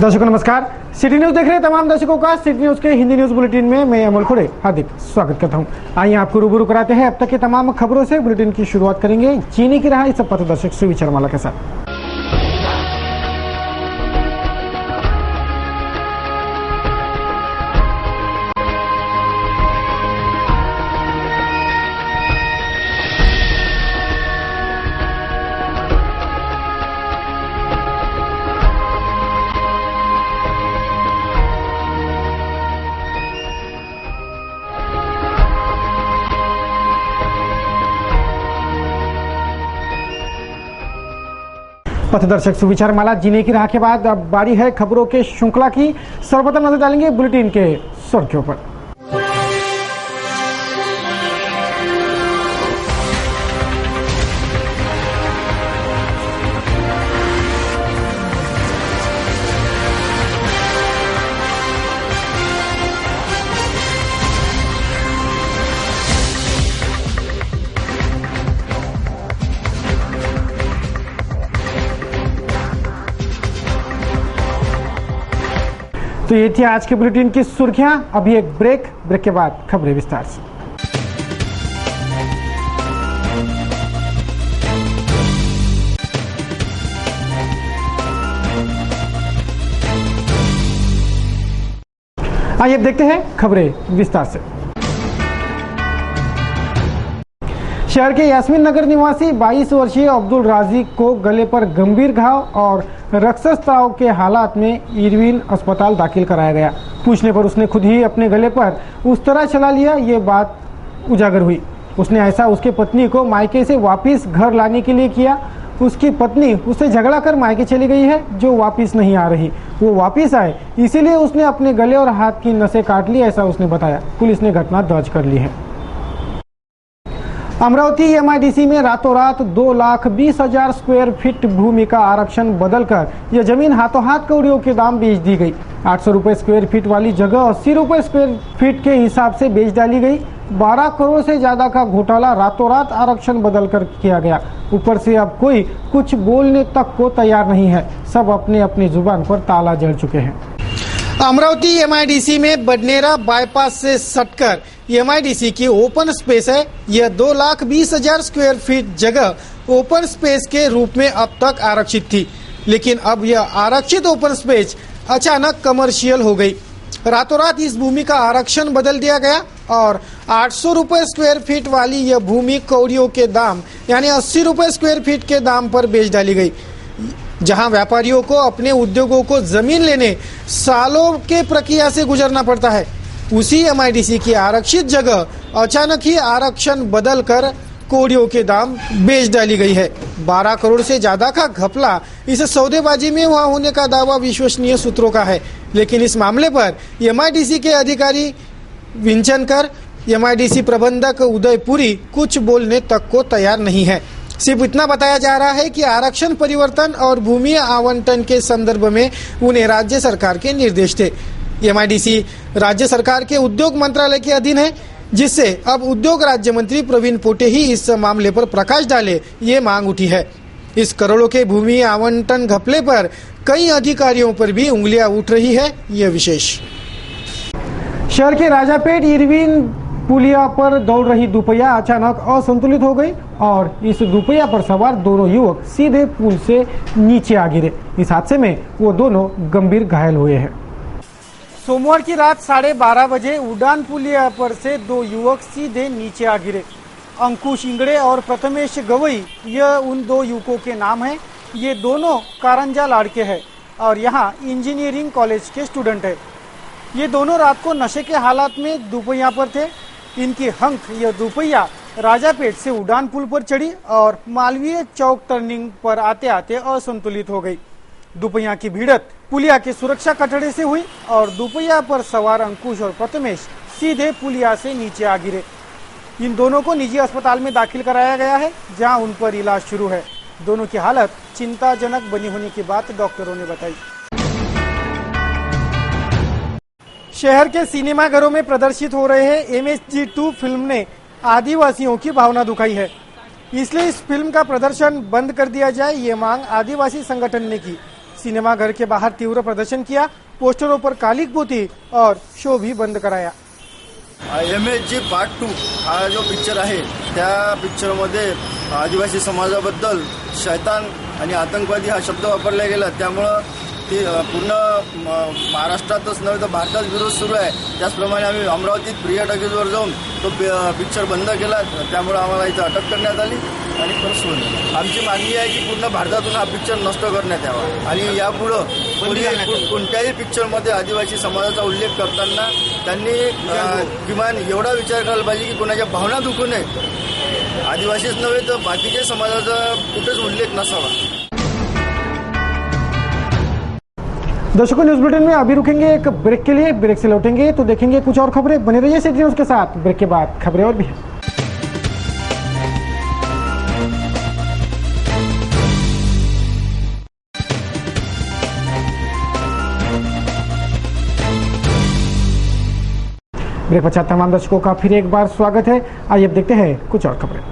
दर्शकों नमस्कार। City news देख रहे तमाम दर्शकों का सिटी न्यूज के हिंदी न्यूज बुलेटिन में मैं अमल खुड़े हार्दिक स्वागत करता हूं। आइए आपको रूबरू कराते हैं अब तक के तमाम खबरों से। बुलेटिन की शुरुआत करेंगे चीनी की राह इस पथदर्शक सुवी चरमाला के साथ। पथदर्शक सुविचार माला जीने की राह के बाद अब बारी है खबरों के श्रृंखला की। सर्वप्रथम नजर डालेंगे बुलेटिन के सुर्खियों पर। तो ये थी आज के बुलेटिन की सुर्खियां। अभी एक ब्रेक के बाद खबरें विस्तार से। आइए अब देखते हैं खबरें विस्तार से। शहर के यास्मीन नगर निवासी 22 वर्षीय अब्दुल राजी को गले पर गंभीर घाव और रक्तस्राव के हालात में इरविन अस्पताल दाखिल कराया गया। पूछने पर उसने खुद ही अपने गले पर उस तरह चला लिया, ये बात उजागर हुई। उसने ऐसा उसके पत्नी को मायके से वापस घर लाने के लिए किया। उसकी पत्नी उससे झगड़ा कर मायके चली गई है, जो वापस नहीं आ रही। वो वापस आए इसीलिए उसने अपने गले और हाथ की नसें काट ली, ऐसा उसने बताया। पुलिस ने घटना दर्ज कर ली है। अमरावती एमआईडीसी में रातों रात 2,20,000 स्क्वायर फीट भूमि का आरक्षण बदलकर यह जमीन हाथों हाथ कौड़ियों के दाम बेच दी गई। 800 रुपए स्क्वायर फीट वाली जगह 80 रुपए स्क्वायर फीट के हिसाब से बेच डाली गई। 12 करोड़ से ज्यादा का घोटाला रातों रात आरक्षण बदलकर किया गया। ऊपर से अब कोई कुछ बोलने तक को तैयार नहीं है। सब अपने अपनी जुबान पर ताला जड़ चुके हैं। अमरावती एमआईडीसी में बडनेरा बाईपास से सटकर एमआईडीसी की ओपन स्पेस है। यह 2,20,000 स्क्वायर फीट जगह ओपन स्पेस के रूप में अब तक आरक्षित थी, लेकिन अब यह आरक्षित ओपन स्पेस अचानक कमर्शियल हो गई। रातों रात इस भूमि का आरक्षण बदल दिया गया और 800 रुपए स्क्वायर फीट वाली यह भूमि कौड़ियों के दाम यानी 80 रुपए स्क्वायर फीट के दाम पर बेच डाली गई। जहां व्यापारियों को अपने उद्योगों को जमीन लेने सालों के प्रक्रिया से गुजरना पड़ता है, उसी एमआईडीसी की आरक्षित जगह अचानक ही आरक्षण बदलकर कौड़ियों के दाम बेच डाली गई है। 12 करोड़ से ज्यादा का घपला इस सौदेबाजी में हुआ होने का दावा विश्वसनीय सूत्रों का है, लेकिन इस मामले पर एमआईडीसी के अधिकारी विंचनकर, एमआईडीसी प्रबंधक उदयपुरी कुछ बोलने तक को तैयार नहीं है। सिर्फ इतना बताया जा रहा है कि आरक्षण परिवर्तन और भूमि आवंटन के संदर्भ में उन्हें राज्य सरकार के निर्देश थे। एमआईडीसी राज्य सरकार के उद्योग मंत्रालय के अधीन है, जिससे अब उद्योग राज्य मंत्री प्रवीण पोटे ही इस मामले पर प्रकाश डाले, ये मांग उठी है। इस करोड़ों के भूमि आवंटन घपले पर कई अधिकारियों पर भी उंगलियां उठ रही है, ये विशेष। शहर के राजापेट इरविन पुलिया पर दौड़ रही दुपहिया अचानक असंतुलित हो गई और इस दुपहिया पर सवार दोनों युवक सीधे पुल से नीचे आ गिरे। इस हादसे में वो दोनों गंभीर घायल हुए हैं। सोमवार की रात 12:30 बजे उड़ान पुलिया पर से दो युवक सीधे नीचे आ गिरे। अंकुश इंगड़े और प्रथमेश गवई, यह उन दो युवकों के नाम हैं। ये दोनों कारंजा लाड़के हैं और यहाँ इंजीनियरिंग कॉलेज के स्टूडेंट है। ये दोनों रात को नशे के हालात में दुपहिया पर थे। इनकी हंक यह दुपहिया राजापेट से उड़ान पुल पर चढ़ी और मालवीय चौक टर्निंग पर आते आते असंतुलित हो गई। दुपहिया की भिड़त पुलिया के सुरक्षा कटड़े से हुई और दुपहिया पर सवार अंकुश और प्रथमेश सीधे पुलिया से नीचे आ गिरे। इन दोनों को निजी अस्पताल में दाखिल कराया गया है, जहां उन पर इलाज शुरू है। दोनों की हालत चिंताजनक बनी होने की बात डॉक्टरों ने बताई। शहर के सिनेमाघरों में प्रदर्शित हो रहे MSG2 फिल्म ने आदिवासियों की भावना दुखाई है। इसलिए इस फिल्म का प्रदर्शन बंद कर दिया जाए, ये मांग आदिवासी संगठन ने की। सिनेमाघर के बाहर तीव्र प्रदर्शन किया, पोस्टरों पर कालिक पोती और शो भी बंद कराया। MSG पार्ट 2 हा जो पिक्चर आहे त्या पिक्चरमध्ये आदिवासी समाजाबद्दल शैतान आणि आतंकवादी हा शब्द वापरला गेला, त्यामुळं ते पूर्ण महाराष्ट्रातच नव्हे तर भारतात विरोध सुरू आहे। त्याचप्रमाणे आम्ही अमरावतीत प्रिया टॉकीजवर जाऊन तो पिक्चर बंद केला, त्यामुळे आम्हाला इथं अटक करण्यात आली आणि परत सोडलं। आमची मागणी आहे की पूर्ण भारतातून हा पिक्चर नष्ट करण्यात यावा आणि यापुढं कोणत्याही पिक्चरमध्ये आदिवासी समाजाचा उल्लेख करताना त्यांनी किमान एवढा विचार करायला पाहिजे की कोणाच्या भावना दुखू नये। आदिवासीच नव्हे तर बाकीच्या समाजाचा कुठेच उल्लेख नसावा। दर्शकों, न्यूज बुलेटिन में अभी रुकेंगे एक ब्रेक के लिए। ब्रेक से लौटेंगे तो देखेंगे कुछ और खबरें। बने रहिए सिटी न्यूज के साथ। ब्रेक के बाद खबरें और भी हैं। ब्रेक पश्चात तमाम दर्शकों का फिर एक बार स्वागत है। आइए अब देखते हैं कुछ और खबरें।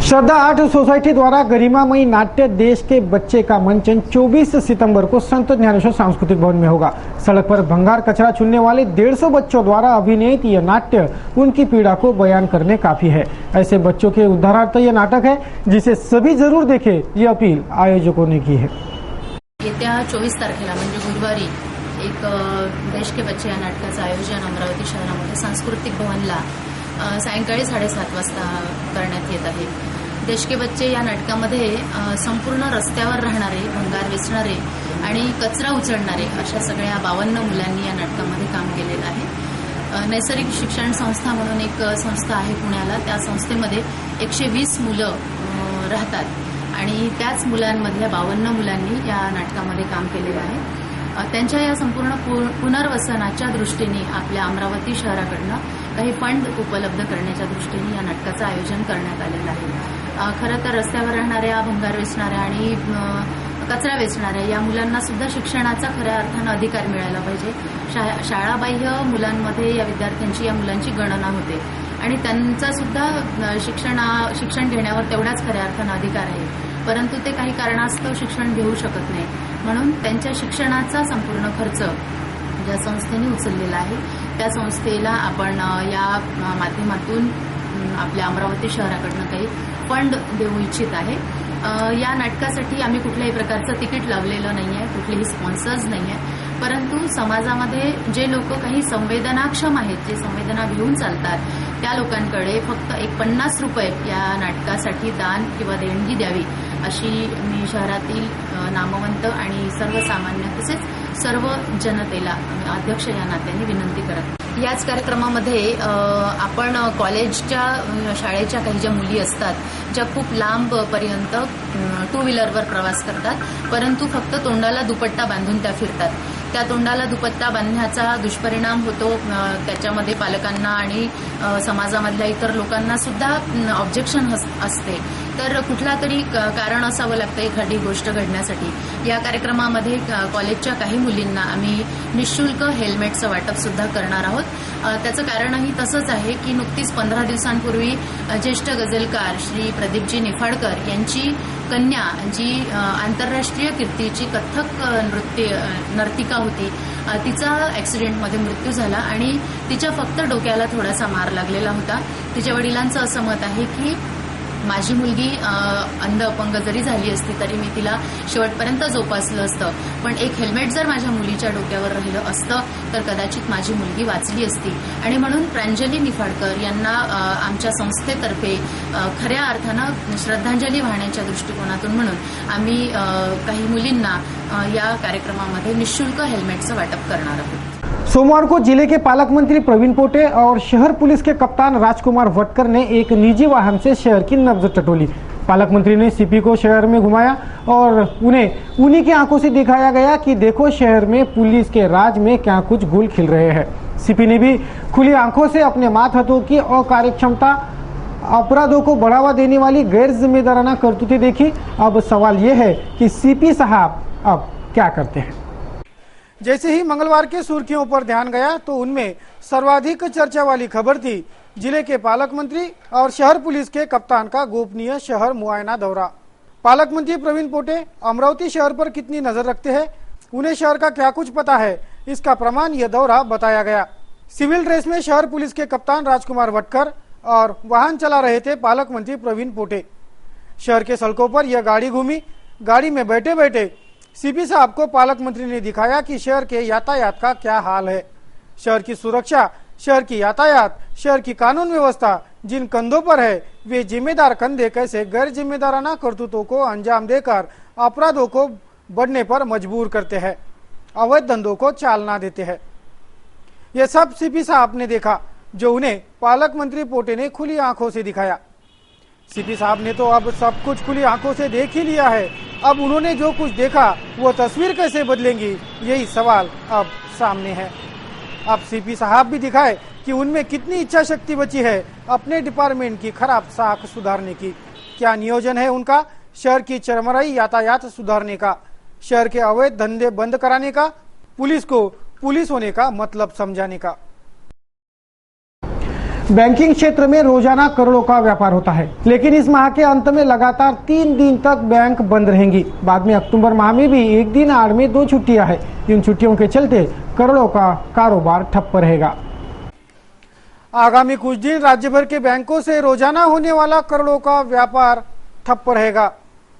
श्रद्धा आर्ट सोसाइटी द्वारा गरिमामयी नाट्य देश के बच्चे का मंचन 24 सितंबर को संत ज्ञानेश्वर सांस्कृतिक भवन में होगा। सड़क पर भंगार कचरा चुनने वाले 150 बच्चों द्वारा अभिनीत यह नाट्य उनकी पीड़ा को बयान करने काफी है। ऐसे बच्चों के उद्धारार्थ यह नाटक है, जिसे सभी जरूर देखें, ये अपील आयोजकों ने की है। येत्या 24 तारखेला म्हणजे गुरुवारी एक देश के बच्चे या नाटकाचं आयोजन अमरावती शहरामध्ये सांस्कृतिक भवनला सायंकाळी 7:30 वाजता करण्यात येत आहे। देश के बच्चे या नाटकामध्ये संपूर्ण रस्त्यावर राहणारे, भंगार वेचणारे आणि कचरा उचलणारे अशा सगळ्या 52 मुलांनी या नाटकामध्ये काम केलेलं आहे। नैसर्गिक शिक्षण संस्था म्हणून एक संस्था आहे पुण्याला, त्या संस्थेमध्ये 120 मुलं राहतात आणि त्याच मुलांमधल्या 52 मुलांनी या नाटकामध्ये काम केलेलं आहे। त्यांच्या या संपूर्ण पुनर्वसनाच्या दृष्टीने आपल्या अमरावती शहराकडनं काही फंड उपलब्ध करण्याच्या दृष्टीने या नाटकाचं आयोजन करण्यात आलेलं आहे। खरं तर रस्त्यावर राहणाऱ्या, भंगार वेचणाऱ्या आणि कचरा वेचणाऱ्या या मुलांना सुद्धा शिक्षणाचा खऱ्या अर्थानं अधिकार मिळायला पाहिजे। शाळाबाह्य मुलांमध्ये या विद्यार्थ्यांची, या मुलांची गणना होते आणि त्यांचा सुद्धा शिक्षण घेण्यावर तेवढाच खऱ्या अर्थानं अधिकार आहे, परंतु ते काही कारणास्तव शिक्षण घेऊ शकत नाही। म्हणून त्यांच्या शिक्षणाचा संपूर्ण खर्च ज्या संस्थेने उचललेला आहे त्या संस्थेला आपण या माध्यमातून आपल्या अमरावती शहराकडनं काही फंड देऊ इच्छित आहे। या नाटकासाठी आम्ही कुठल्याही प्रकारचं तिकीट लावलेलं नाही आहे, कुठलेही स्पॉन्सर्स नाही आहे, परंतु समाजामध्ये जे लोक काही संवेदनाक्षम आहेत, जे संवेदना घेऊन चालतात, त्या लोकांकडे फक्त 50 रुपये या नाटकासाठी दान किंवा देणगी द्यावी अशी मी शहरातील नामवंत आणि सर्वसामान्य तसेच सर्व जनतेला अध्यक्ष या नात्याने विनंती करत। याच कार्यक्रमामध्ये आपण कॉलेजच्या शाळेच्या काही ज्या मुली असतात, ज्या खूप लांब पर्यंत 2 व्हीलरवर प्रवास करतात, परंतु फक्त तोंडाला दुपट्टा बांधून त्या फिरतात। त्या तोंडाला दुपट्टा बांधण्याचा दुष्परिणाम होतो, त्याच्यामध्ये पालकांना आणि समाजामधल्या इतर लोकांना सुद्धा ऑब्जेक्शन असते। तर कुठला तरी कारण असावं लागतं एखादी गोष्ट घडण्यासाठी। या कार्यक्रमामध्ये कॉलेजच्या काही मुलींना आम्ही निःशुल्क हेल्मेटचं वाटप सुद्धा करणार आहोत। त्याचं कारणही तसंच आहे की नुकतीच 15 दिवसांपूर्वी ज्येष्ठ गझलकार श्री प्रदीपजी निफाडकर यांची कन्या, जी आंतरराष्ट्रीय कीर्तीची कथ्थक नर्तिका होती, तिचा ऍक्सिडेंटमध्ये मृत्यू झाला आणि तिच्या फक्त डोक्याला थोडासा मार लागलेला होता। तिच्या वडिलांचं असं मत आहे की माझी मुलगी अंध अपंग जरी झाली असती तरी मी तिला शेवटपर्यंत जोपासलं असतं, पण एक हेल्मेट जर माझ्या मुलीच्या डोक्यावर राहिलं असतं तर कदाचित माझी मुलगी वाचली असती। आणि म्हणून प्रांजली निफाडकर यांना आमच्या संस्थेतर्फे खऱ्या अर्थानं श्रद्धांजली वाहण्याच्या दृष्टिकोनातून म्हणून आम्ही काही मुलींना या कार्यक्रमामध्ये निःशुल्क हेल्मेटचं वाटप करणार आहोत। सोमवार को जिले के पालक मंत्री प्रवीण पोटे और शहर पुलिस के कप्तान राजकुमार वटकर ने एक निजी वाहन से शहर की नब्ज टटोली। पालक मंत्री ने सीपी को शहर में घुमाया और उन्हें उन्हीं की आंखों से दिखाया गया कि देखो शहर में पुलिस के राज में क्या कुछ गुल खिल रहे हैं। सीपी ने भी खुली आंखों से अपने मातहतों की अकार्यक्षमता, अपराधों को बढ़ावा देने वाली गैर जिम्मेदाराना करतूतें देखी। अब सवाल ये है कि सीपी साहब अब क्या करते हैं। जैसे ही मंगलवार के सुर्खियों पर ध्यान गया तो उनमें सर्वाधिक चर्चा वाली खबर थी जिले के पालक मंत्री और शहर पुलिस के कप्तान का गोपनीय शहर मुआयना दौरा। पालक मंत्री प्रवीण पोटे अमरावती शहर पर कितनी नजर रखते हैं, उन्हें शहर का क्या कुछ पता है, इसका प्रमाण यह दौरा बताया गया। सिविल ड्रेस में शहर पुलिस के कप्तान राजकुमार वटकर और वाहन चला रहे थे पालक मंत्री प्रवीण पोटे। शहर के सड़कों पर यह गाड़ी घूमी। गाड़ी में बैठे बैठे सीपी साहब को पालक मंत्री ने दिखाया कि शहर के यातायात का क्या हाल है। शहर की सुरक्षा, शहर की यातायात, शहर की कानून व्यवस्था जिन कंधों पर है, वे जिम्मेदार कंधे कैसे गैर जिम्मेदाराना करतूतों को अंजाम देकर अपराधों को बढ़ने पर मजबूर करते हैं, अवैध धंधों को चालना देते हैं। यह सब सीपी साहब ने देखा, जो उन्हें पालक मंत्री पोटे ने खुली आंखों से दिखाया। सीपी साहब ने तो अब सब कुछ खुली आंखों से देख ही लिया है। अब उन्होंने जो कुछ देखा वो तस्वीर कैसे बदलेंगी, यही सवाल अब सामने है। अब सीपी साहब भी दिखाए कि उनमें कितनी इच्छा शक्ति बची है अपने डिपार्टमेंट की खराब साख सुधारने की। क्या नियोजन है उनका शहर की चरमराई यातायात सुधारने का, शहर के अवैध धंधे बंद कराने का, पुलिस को पुलिस होने का मतलब समझाने का। बैंकिंग क्षेत्र में रोजाना करोड़ों का व्यापार होता है, लेकिन इस माह के अंत में लगातार 3 दिन तक बैंक बंद रहेंगी। बाद में अक्टूबर माह में भी एक दिन आड़ में 2 छुट्टियां हैं। इन छुट्टियों के चलते करोड़ों का कारोबार ठप रहेगा। आगामी कुछ दिन राज्य भर के बैंकों से रोजाना होने वाला करोड़ों का व्यापार ठप रहेगा।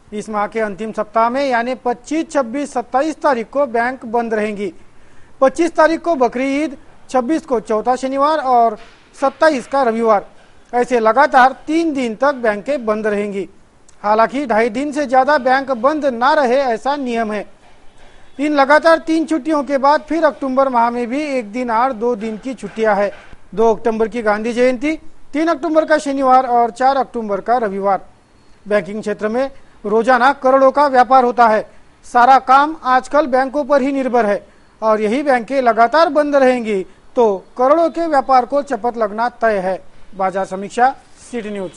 इस माह के अंतिम सप्ताह में यानी 25, 26, 27 तारीख को बैंक बंद रहेंगी। 25 तारीख को बकरी ईद, 26 को चौथा शनिवार और 27 का रविवार, ऐसे लगातार 3 दिन तक बैंकें बंद रहेंगी। हालांकि 2.5 दिन से ज्यादा बैंक बंद ना रहे ऐसा नियम है। इन लगातार 3 छुट्टियों के बाद फिर अक्टूबर माह में भी एक दिन आड़ 2 दिन की छुट्टियां है। 2 अक्टूबर की गांधी जयंती, 3 अक्टूबर का शनिवार और 4 अक्टूबर का रविवार। बैंकिंग क्षेत्र में रोजाना करोड़ों का व्यापार होता है। सारा काम आजकल बैंकों पर ही निर्भर है और यही बैंकें लगातार बंद रहेंगी तो करोड़ों के व्यापार को चपत लगना तय है। बाजार समीक्षा, सिटी न्यूज।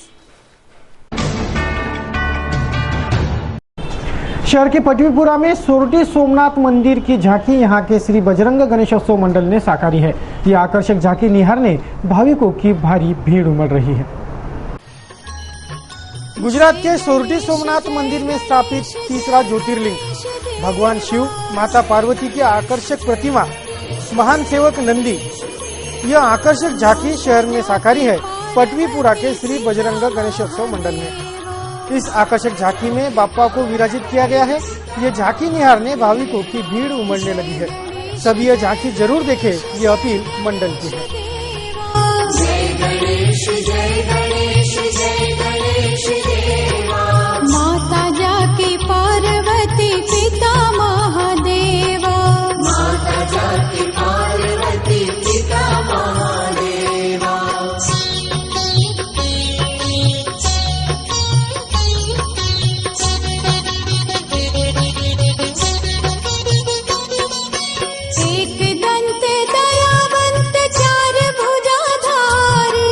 शहर के पटवीपुरा में सोरठी सोमनाथ मंदिर की झांकी यहां के श्री बजरंग गणेशोत्सव मंडल ने साकारी है। यह आकर्षक झांकी निहारने भाविकों की भारी भीड़ उमड़ रही है। गुजरात के सोरठी सोमनाथ मंदिर में स्थापित तीसरा ज्योतिर्लिंग, भगवान शिव, माता पार्वती की आकर्षक प्रतिमा, महान सेवक नंदी, यह आकर्षक झांकी शहर में साकारी है पटवीपुरा के श्री बजरंग गणेशोत्सव मंडल में। इस आकर्षक झांकी में बाप्पा को विराजित किया गया है। ये झांकी निहारने भाविकों की भीड़ उमड़ने लगी है। सभी यह झांकी जरूर देखें, ये अपील मंडल की है। जय गणेश जय गणेश जय गणेश देवा, माता जाकी पार्वती पिता महादेवा, माता जाकी पार्वती पिता महादेवा। एक दंत दयावंत चार भुजाधारी,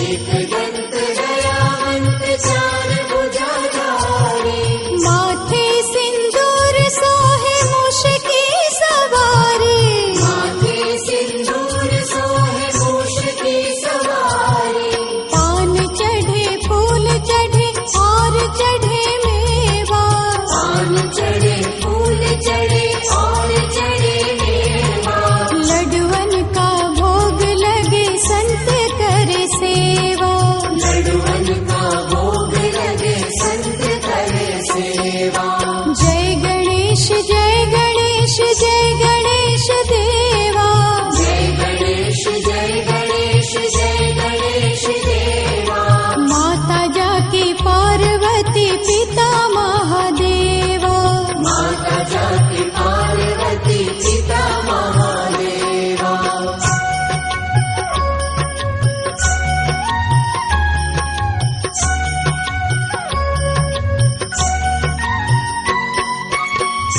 एक दंत दयावंत चार भुजाधारी, माथे सिंदूर सोहे मूष की सवारी, माथे सिंदूर सोहे मूष की सवारी। पान चढ़े फूल चढ़े और चढ़े मेवा, पान चढ़े फूल चढ़े और चढ़े मेवा। लडवन का भोग लगे संत करे सेवा, लडवन का भोग लगे संत करे सेवा। जय गणेश जय गणेश जय गणेश देवा, जय गणेश जय गणेश जय गणेश देवा, माता जाकी पार्वती पिता महादेवा, माता जाकी पार्वती पिता महादेवा।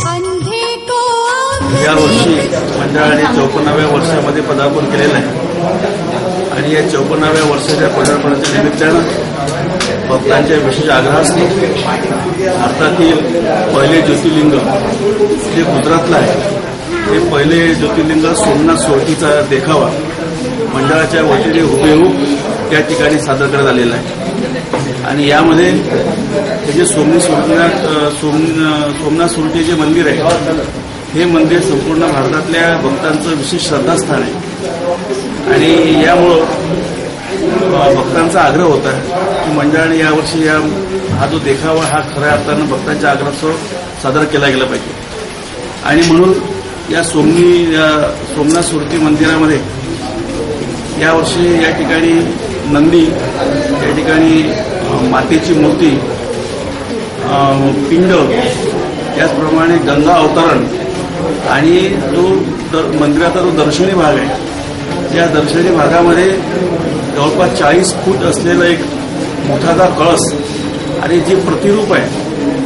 अंधे को या वर्षी मंडळाने 54व्या वर्षामध्ये पदार्पण केलेलं आहे आणि या 54व्या वर्षाच्या पदार्पणाच्या निमित्तानं भक्तांच्या विशेष आग्रह असतो। भारतातील पहिले ज्योतिर्लिंग जे गुजरातला आहे, हे पहिले ज्योतिर्लिंग सोमनाथ सोरठीचा देखावा मंडळाच्या वतीने हुबेहूब त्या ठिकाणी सादर करण्यात आलेला आहे आणि यामध्ये हे जे सोमनाथ सुरती जे मंदिर आहे हे मंदिर संपूर्ण भारतातल्या भक्तांचं विशेष श्रद्धास्थान आहे आणि यामुळं भक्तांचा आग्रह होता की मंडळाने यावर्षी हा जो देखावा हा खऱ्या अर्थानं भक्तांच्या आग्रहासह सादर केला गेला पाहिजे आणि म्हणून या सोमनाथ सुरती मंदिरामध्ये यावर्षी या ठिकाणी नंदी, या ठिकाणी मातेची मूर्ती, पिंड, त्याचप्रमाणे गंगा अवतरण आणि जो मंदिराचा जो दर्शनी भाग आहे या दर्शनी भागामध्ये जवळपास 40 फूट असलेला एक मोठासा कळस आणि जे प्रतिरूप आहे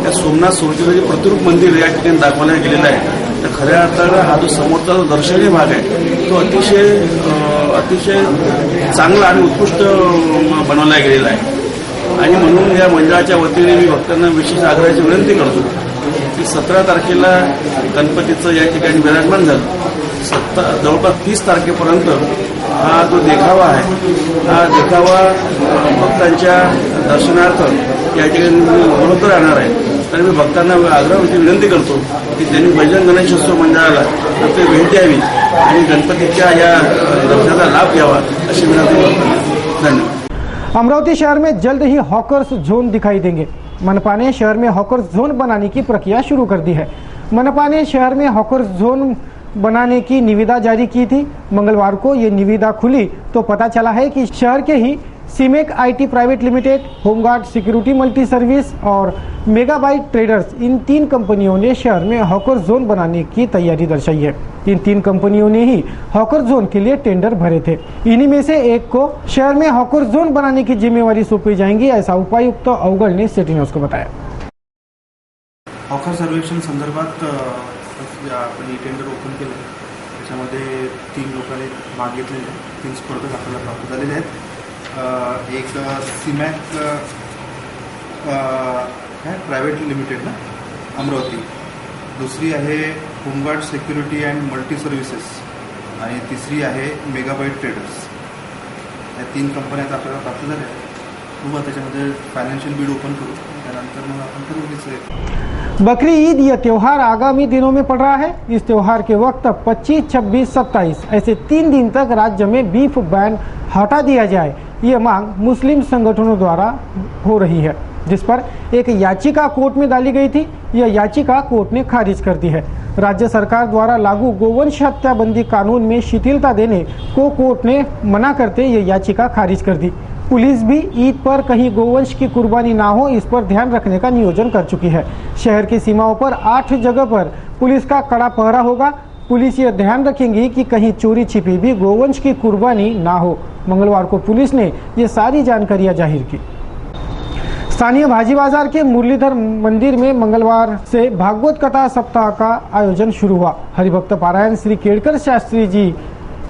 त्या सोमनाथ सुरतीचं जे प्रतिरूप मंदिर या ठिकाणी दाखवण्यात गेलेलं आहे तर खऱ्या अर्थानं हा जो समोरचा जो दर्शनीय भाग आहे तो अतिशय चांगला आणि उत्कृष्ट बनवला गेलेला आहे आणि म्हणून या मंडळाच्या वतीने मी भक्तांना विशेष आग्रहाची विनंती करतो की 17 तारखेला गणपतीचं या ठिकाणी विराजमान झालं जवळपास 30 तारखेपर्यंत हा जो देखावा आहे हा देखावा भक्तांच्या दर्शनार्थ या ठिकाणी उपलब्ध राहणार आहे तर मी भक्तांना आग्रहाची विनंती करतो की त्यांनी भजन गणेशोत्सव मंडळाला प्रत्येक भेट द्यावी आणि गणपतीच्या या दर्शनाचा लाभ घ्यावा अशी विनंती करतो. धन्यवाद. अमरावती शहर में जल्द ही हॉकर्स जोन दिखाई देंगे। मनपा ने शहर में हॉकर्स जोन बनाने की प्रक्रिया शुरू कर दी है। मनपा ने शहर में हॉकर्स जोन बनाने की निविदा जारी की थी। मंगलवार को ये निविदा खुली तो पता चला है कि शहर के ही सीमेक IT private limited, home guard security multi service और मेगाबाइट ट्रेडर्स, इन 3 कंपनियों ने शहर में हॉकर जोन बनाने की तैयारी दर्शाई है। इन 3 कंपनियों ने ही हॉकर जोन के लिए टेंडर भरे थे। इन्हीं में से एक को शहर में हॉकर जोन बनाने की जिम्मेवारी सौंपी जाएंगी, ऐसा उपायुक्त अवगढ़ ने सिटी न्यूज को बताया। हॉकर सर्वेक्षण संदर्भात आपण टेंडर ओपन केलं त्याच्यामध्ये 3 लोकांनी भाग घेतलेले 3 स्पर्धक आपल्याला प्राप्त झालेले आहेत। एक सीमॅक प्रायव्हेट लिमिटेड ना अमरावती, दुसरी आहे home guard security and multi services आणि तिसरी आहे मेगाबाइट ट्रेडर्स। या 3 कंपन्या आपल्याला प्राप्त झाल्या आहेत। मग त्याच्यामध्ये फायनान्शियल बीड ओपन करू त्यानंतर मग आपण ठरवू। बकरी ईद यह त्योहार आगामी दिनों में पड़ रहा है। इस त्योहार के वक्त 25, 26, 27 ऐसे 3 दिन तक राज्य में बीफ बैन हटा दिया जाए, ये मांग मुस्लिम संगठनों द्वारा हो रही है, जिस पर एक याचिका कोर्ट में डाली गई थी। यह याचिका कोर्ट ने खारिज कर दी है। राज्य सरकार द्वारा लागू गोवंश हत्या बंदी कानून में शिथिलता देने को कोर्ट ने मना करते ये याचिका खारिज कर दी। पुलिस भी ईद पर कहीं गोवंश की कुर्बानी ना हो, इस पर ध्यान रखने का नियोजन कर चुकी है। शहर की सीमाओं पर 8 जगह पर पुलिस का कड़ा पहरा होगा। पुलिस ये ध्यान रखेंगी कि कहीं चोरी छिपी भी गोवंश की कुर्बानी ना हो। मंगलवार को पुलिस ने ये सारी जानकारियां जाहिर की। स्थानीय भाजी बाजार के मुरलीधर मंदिर में मंगलवार से भागवत कथा सप्ताह का आयोजन शुरू हुआ। हरिभक्त पारायण श्री केड़कर शास्त्री जी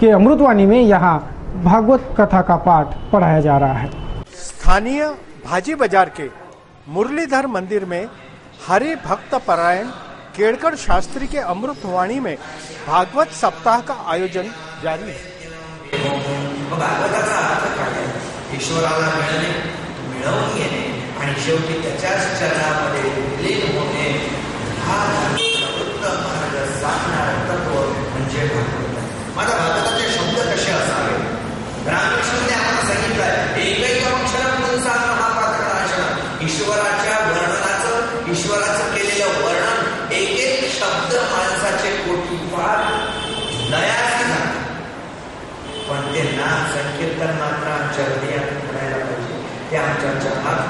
के अमृतवाणी में यहाँ भागवत कथा का पाठ पढ़ाया जा रहा है। स्थानीय भाजी बाजार के मुरलीधर मंदिर में हरि भक्त पारायण केड़कर शास्त्री के अमृतवाणी में भागवत सप्ताह का आयोजन जारी है। भागवताचा अर्थ काय? ईश्वराला मिळवून घेणे आणि शेवटी त्याच्याच चरणामध्ये विलीन होणे हा उत्तम मार्ग सांगणारं तत्व म्हणजे भागवत। माझ्या भागवताचे शब्द कसे असावे? ग्रामविष्णूने आम्हाला सांगितलं एकैक अक्षरं सांगणं हा पात्रनाशन। ईश्वराच्या वर्णनाचं, ईश्वराचं केलेलं वर्णन एक एक शब्द माणसाचे कोटी फार लयासी झाले, पण ते नाम संकीर्तन मात्र आमच्या हृदयात घडायला पाहिजे, ते आमच्या जन्मात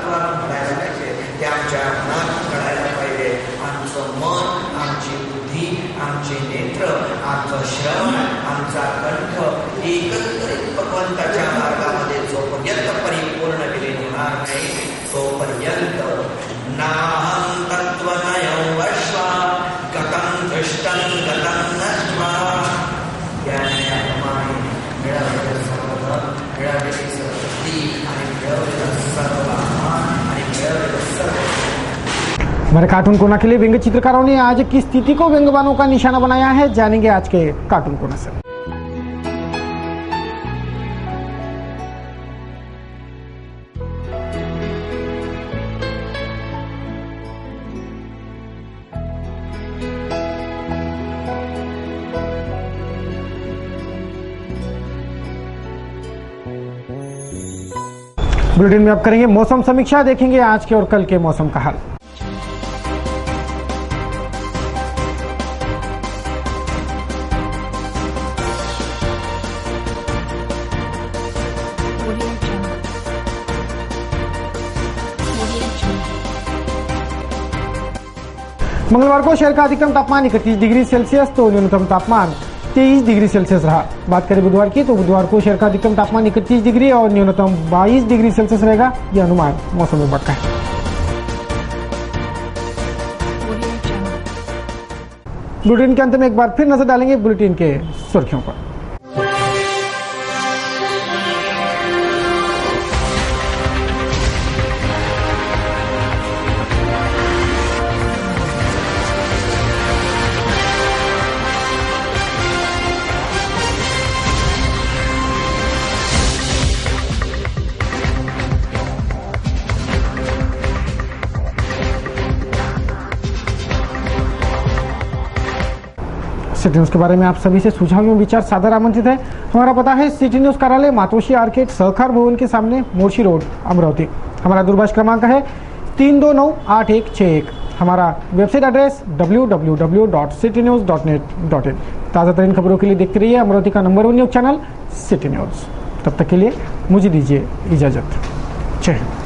घडायला पाहिजे, ते आमच्या मनात घडायला पाहिजे। आमचं मन, आमची बुद्धी, आमचे नेत्र, आमचं श्रवण, आमचा कंठ एकत्रित भगवंताच्या मार्गामध्ये जोपर्यंत परिपूर्ण विलीन होणार नाही तोपर्यंत नाहं तत्त्वनयं वश्वा गतं दृष्टं गतं नश्वा। ज्ञानाप्रमाणे मिळवलेलं सर्व, मिळवलेली सर्व बुद्धी आणि मिळवलेलं सर्व आत्मान आणि मिळवलेलं सर्व। हमारे कार्टून कोना के लिए व्यंग्य चित्रकारों ने आज की स्थिति को व्यंग्यवानों का निशाना बनाया है। जानेंगे आज के कार्टून कोना से। बुलेटिन में अब करेंगे मौसम समीक्षा, देखेंगे आज के और कल के मौसम का हाल। मंगलवार को शहर का अधिकतम तापमान 31 डिग्री सेल्सियस तो न्यूनतम तापमान 23 डिग्री सेल्सियस रहा। बात करें बुधवार की तो बुधवार को शहर का अधिकतम तापमान 31 डिग्री और न्यूनतम 22 डिग्री सेल्सियस रहेगा, यह अनुमान मौसम विभाग का है। बुलेटिन के अंत में एक बार फिर नजर डालेंगे बुलेटिन के सुर्खियों पर। सिटी न्यूज के बारे में आप सभी से सुझाव एवं विचार सादर आमंत्रित है। हमारा पता है सिटी न्यूज कार्यालय मातोश्री आर्केड सहकार भवन के सामने, मोर्शी रोड, अमरावती। हमारा दूरभाष क्रमांक है 3298161। हमारा वेबसाइट एड्रेस www.citynews.net.in। ताज़ा तरीन खबरों के लिए देखते रहिए अमरावती का number 1 news channel city news. तब तक के लिए मुझे दीजिए इजाजत। जय हिंद।